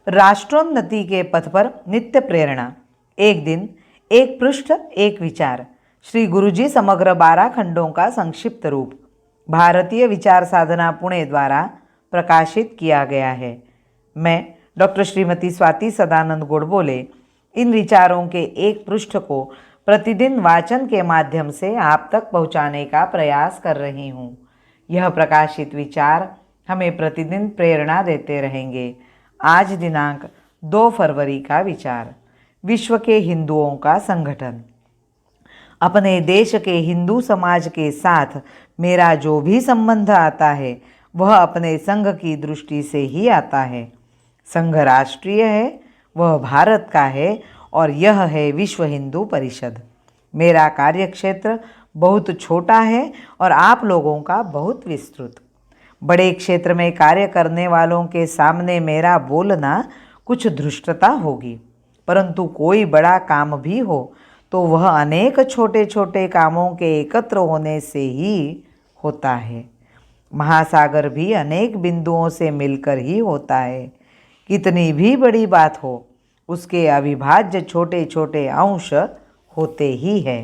राष्ट्रोन्नति के पथ पर नित्य प्रेरणा। एक दिन, एक पृष्ठ, एक विचार। श्री गुरुजी समग्र 12 खंडों का संक्षिप्त रूप भारतीय विचार साधना पुणे द्वारा प्रकाशित किया गया है। मैं डॉक्टर श्रीमती स्वाति सदानंद गोडबोले इन विचारों के एक पृष्ठ को प्रतिदिन वाचन के माध्यम से आप तक पहुंचाने का प्रयास कर रही हूं। यह प्रकाशित विचार हमें प्रतिदिन प्रेरणा देते रहेंगे। आज दिनांक 2 फरवरी का विचार, विश्व के हिंदुओं का संगठन। अपने देश के हिंदू समाज के साथ मेरा जो भी संबंध आता है वह अपने संघ की दृष्टि से ही आता है। संघ राष्ट्रीय है, वह भारत का है और यह है विश्व हिंदू परिषद। मेरा कार्यक्षेत्र बहुत छोटा है और आप लोगों का बहुत विस्तृत। बड़े क्षेत्र में कार्य करने वालों के सामने मेरा बोलना कुछ धृष्टता होगी, परंतु कोई बड़ा काम भी हो तो वह अनेक छोटे छोटे कामों के एकत्र होने से ही होता है। महासागर भी अनेक बिंदुओं से मिलकर ही होता है। कितनी भी बड़ी बात हो, उसके अविभाज्य छोटे छोटे अंश होते ही है।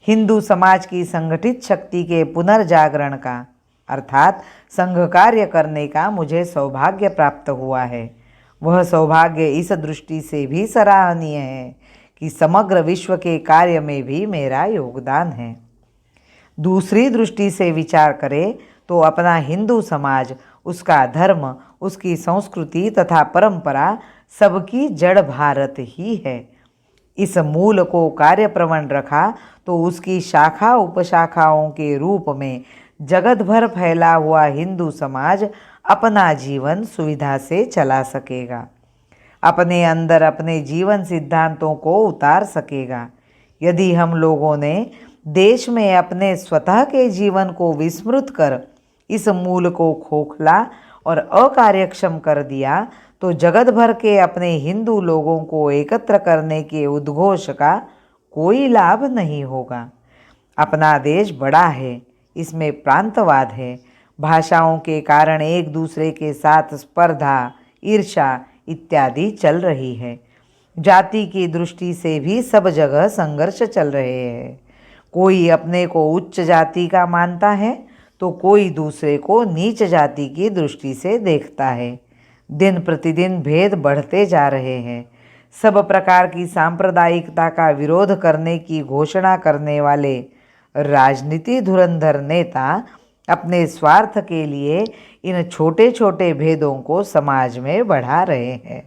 हिंदू समाज की संगठित शक्ति के पुनर्जागरण का अर्थात संघ कार्य करने का मुझे सौभाग्य प्राप्त हुआ है। वह सौभाग्य इस दृष्टि से भी सराहनीय है कि समग्र विश्व के कार्य में भी मेरा योगदान है। दूसरी दृष्टि से विचार करें तो अपना हिंदू समाज, उसका धर्म, उसकी संस्कृति तथा परंपरा सबकी जड़ भारत ही है। इस मूल को कार्यप्रवण रखा तो उसकी शाखा उपशाखाओं के रूप में जगत भर फैला हुआ हिंदू समाज अपना जीवन सुविधा से चला सकेगा, अपने अंदर अपने जीवन सिद्धांतों को उतार सकेगा। यदि हम लोगों ने देश में अपने स्वतः के जीवन को विस्मृत कर इस मूल को खोखला और अकार्यक्षम कर दिया तो जगत भर के अपने हिंदू लोगों को एकत्र करने के उद्घोष का कोई लाभ नहीं होगा। अपना देश बड़ा है, इसमें प्रांतवाद है, भाषाओं के कारण एक दूसरे के साथ स्पर्धा, ईर्ष्या इत्यादि चल रही है। जाति की दृष्टि से भी सब जगह संघर्ष चल रहे हैं। कोई अपने को उच्च जाति का मानता है तो कोई दूसरे को नीच जाति की दृष्टि से देखता है। दिन प्रतिदिन भेद बढ़ते जा रहे हैं। सब प्रकार की सांप्रदायिकता का विरोध करने की घोषणा करने वाले राजनीति धुरंधर नेता अपने स्वार्थ के लिए इन छोटे छोटे भेदों को समाज में बढ़ा रहे हैं।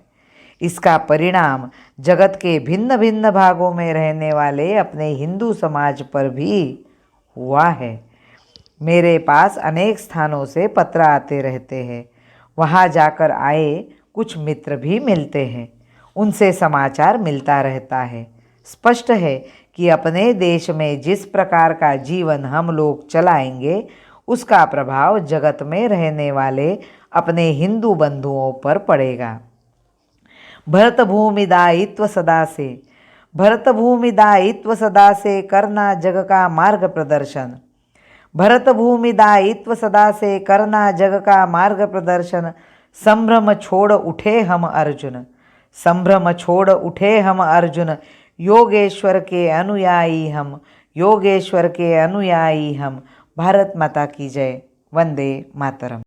इसका परिणाम जगत के भिन्न भिन्न भागों में रहने वाले अपने हिंदू समाज पर भी हुआ है। मेरे पास अनेक स्थानों से पत्र आते रहते हैं। वहाँ जाकर आए कुछ मित्र भी मिलते हैं, उनसे समाचार मिलता रहता है। स्पष्ट है कि अपने देश में जिस प्रकार का जीवन हम लोग चलाएंगे उसका प्रभाव जगत में रहने वाले अपने हिंदू बंधुओं पर पड़ेगा। भरत भूमि दायित्व सदा से, भरत भूमि दायित्व सदा से करना जग का मार्ग प्रदर्शन। भरत भूमि दायित्व सदा से करना जग का मार्ग प्रदर्शन। संभ्रम छोड़ उठे हम अर्जुन, संभ्रम छोड़ उठे हम अर्जुन। योगेश्वर के अनुयायी हम, योगेश्वर के अनुयायी हम। भारत माता की जय। वंदे मातरम।